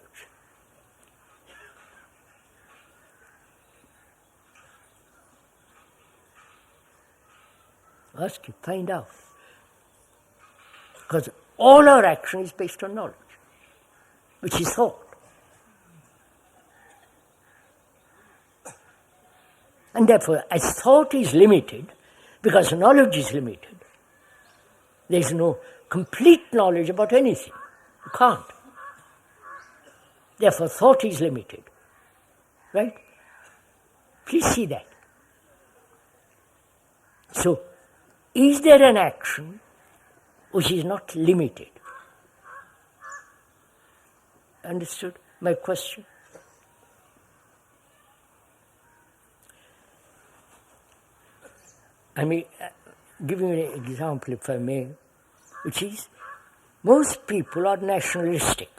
Ask you, find out. Because all our action is based on knowledge, which is thought. And therefore, as thought is limited, because knowledge is limited, there is no complete knowledge about anything. You can't. Therefore, thought is limited. Right? Please see that. So, is there an action which is not limited? Understood my question? I may give you an example, if I may, which is, most people are nationalistic.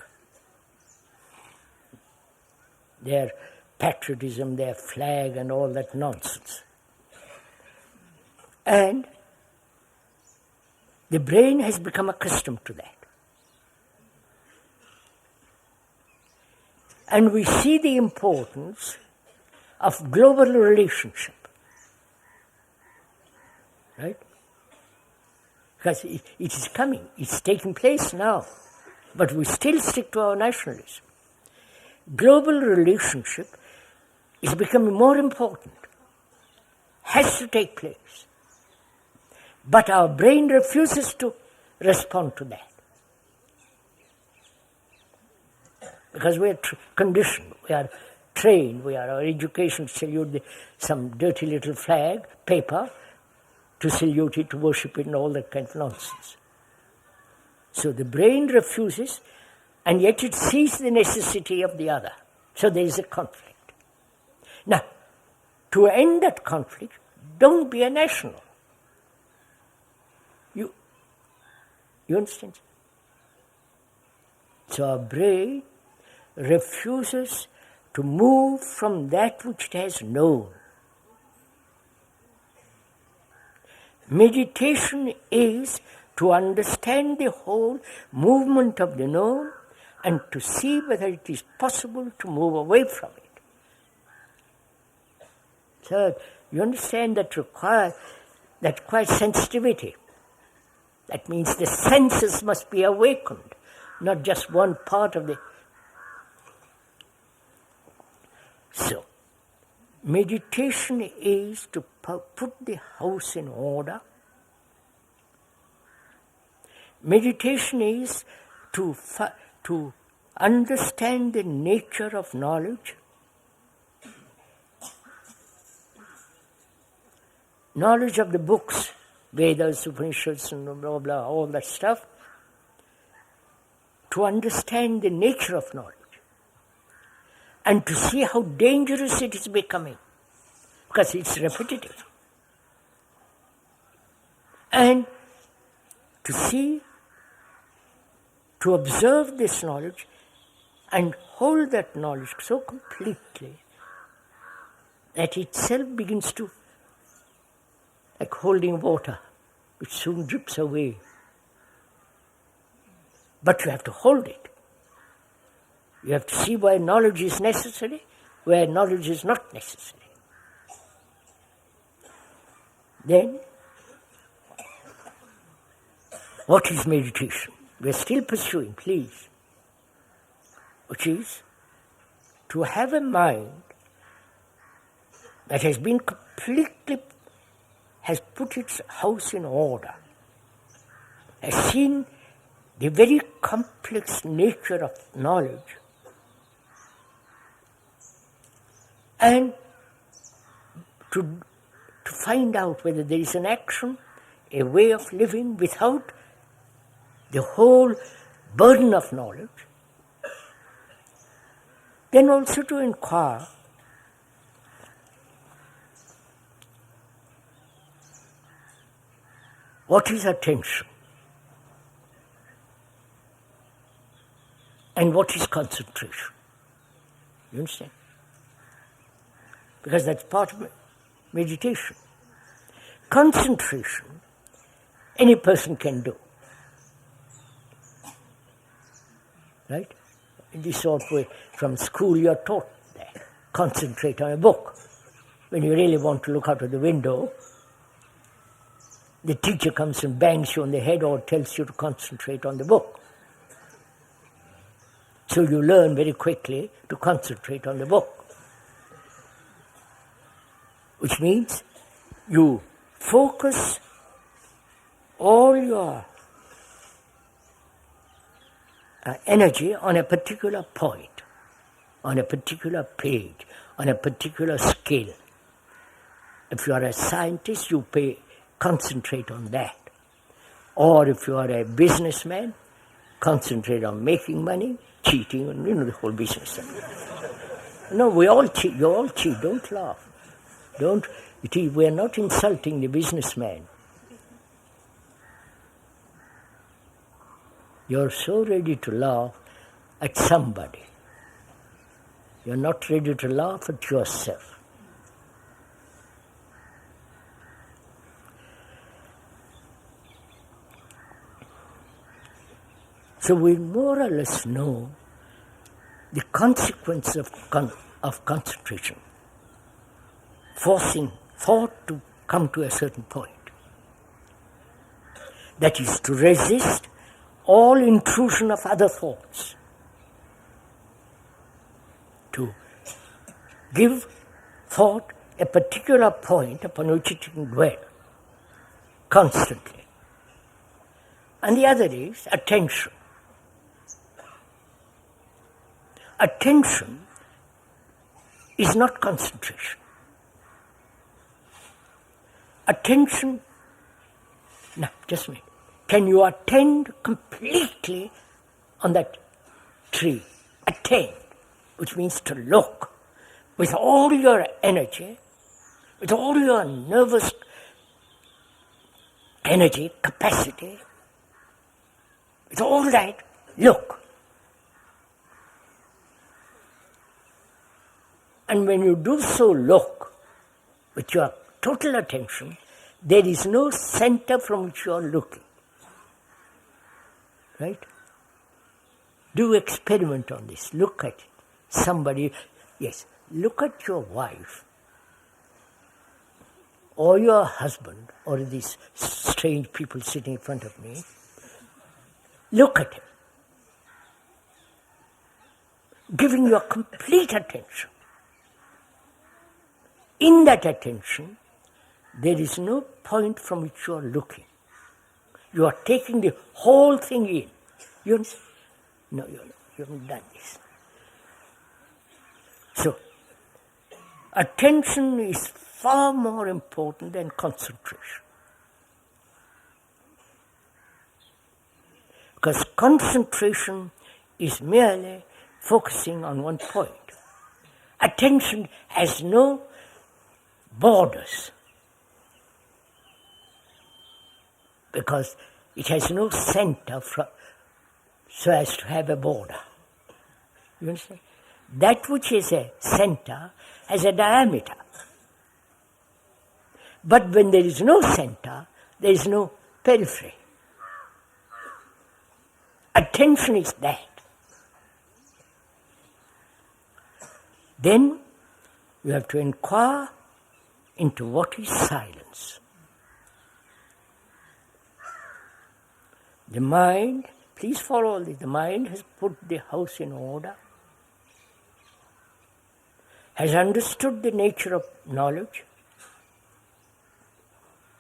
Their patriotism, their flag and all that nonsense. And The brain has become accustomed to that. And we see the importance of global relationship. Right? Because it is coming, it's taking place now. But we still stick to our nationalism. Global relationship is becoming more important. Has to take place. But our brain refuses to respond to that. Because we are conditioned, we are trained, our education salute some dirty little flag, paper, to salute it, to worship it, and all that kind of nonsense. So the brain refuses, and yet it sees the necessity of the other. So there is a conflict. Now, to end that conflict, don't be a national. You understand? So our brain refuses to move from that which it has known. Meditation is to understand the whole movement of the known and to see whether it is possible to move away from it. So you understand that requires sensitivity. That means the senses must be awakened, not just one part of the... So, meditation is to put the house in order. Meditation is to understand the nature of knowledge. Knowledge of the books, Vedas, Upanishads, and blah, blah, all that stuff. To understand the nature of knowledge. And to see how dangerous it is becoming. Because it's repetitive. And to see, to observe this knowledge and hold that knowledge so completely that itself begins to, like holding water, which soon drips away. But you have to hold it. You have to see where knowledge is necessary, where knowledge is not necessary. Then, what is meditation? We are still pursuing, please. Which is to have a mind that has been completely, has put its house in order, has seen the very complex nature of knowledge, and to find out whether there is an action, a way of living without the whole burden of knowledge. Then also to inquire what is attention and what is concentration. You understand? Because that's part of meditation. Concentration, any person can do. Right? In this sort of way, from school you're taught that. Concentrate on a book. When you really want to look out of the window, the teacher comes and bangs you on the head or tells you to concentrate on the book. So you learn very quickly to concentrate on the book. Which means you focus all your energy on a particular point, on a particular page, on a particular skill. If you are a scientist, you concentrate on that. Or if you are a businessman, concentrate on making money, cheating, and the whole business. No, we all cheat. You all cheat. Don't laugh. We are not insulting the businessman. You're so ready to laugh at somebody. You're not ready to laugh at yourself. So we more or less know the consequence of concentration, forcing thought to come to a certain point. That is to resist all intrusion of other thoughts, to give thought a particular point upon which it can dwell constantly. And the other is attention. Attention is not concentration. Attention, now just a minute. Can you attend completely on that tree? Attend, which means to look with all your energy, with all your nervous energy, capacity, with all that, look. And when you do so look, with your total attention, there is no center from which you are looking. Right? Do experiment on this. Look at somebody. Yes, look at your wife or your husband or these strange people sitting in front of me. Look at him. Giving your complete attention. In that attention, there is no point from which you are looking. You are taking the whole thing in. You understand? No, you haven't done this. So, attention is far more important than concentration. Because concentration is merely focusing on one point. Attention has no borders, because it has no center so as to have a border. You understand? That which is a center has a diameter. But when there is no center, there is no periphery. Attention is that. Then you have to inquire into what is silence. The mind, please follow this, the mind has put the house in order, has understood the nature of knowledge.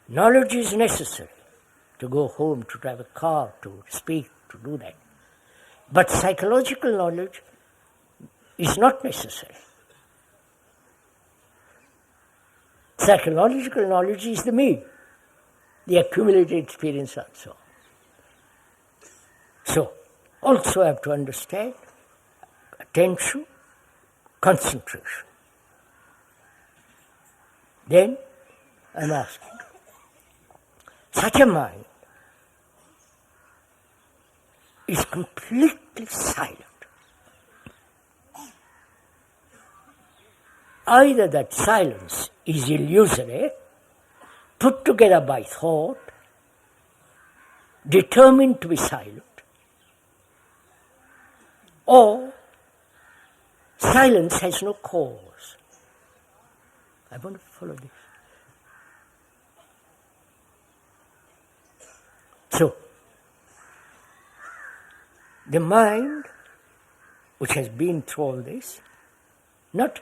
Knowledge is necessary to go home, to drive a car, to speak, to do that. But psychological knowledge is not necessary. Psychological knowledge is the me, the accumulated experience and so on. So, also have to understand attention, concentration. Then, I'm asking, such a mind is completely silent. Either that silence is illusory, put together by thought, determined to be silent, or silence has no cause. I want to follow this. So, the mind, which has been through all this, not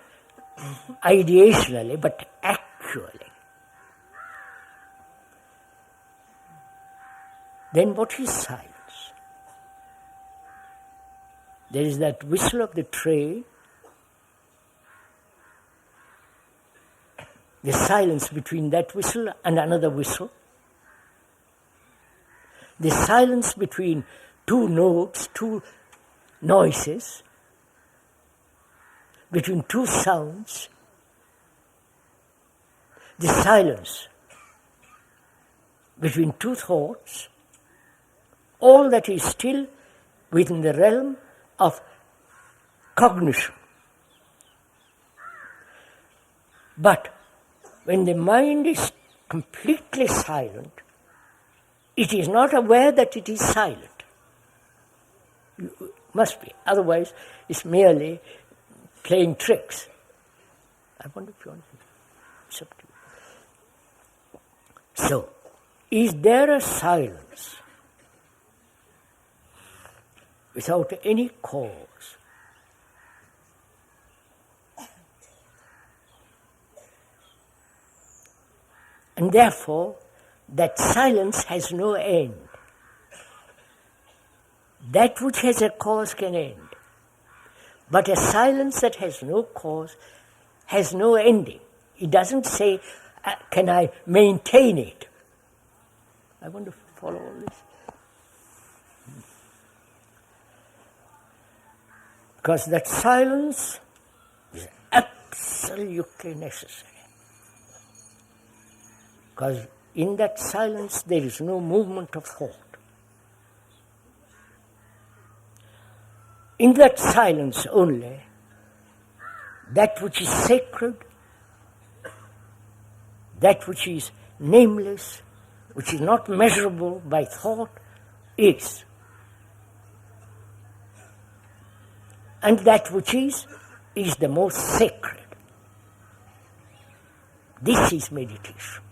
ideationally, but actually. Then what is silence? There is that whistle of the train, the silence between that whistle and another whistle, the silence between two notes, two noises, between two sounds, the silence between two thoughts, all that is still within the realm of cognition. But when the mind is completely silent, it is not aware that it is silent. Must be. Otherwise, it's merely playing tricks. I wonder if you want to. It's up to you. So, is there a silence without any cause? And therefore, that silence has no end. That which has a cause can end. But a silence that has no cause has no ending. It doesn't say, can I maintain it? I want to follow all this. Because that silence is absolutely necessary. Because in that silence there is no movement of thought. In that silence only, that which is sacred, that which is nameless, which is not measurable by thought, is. And that which is the most sacred. This is meditation.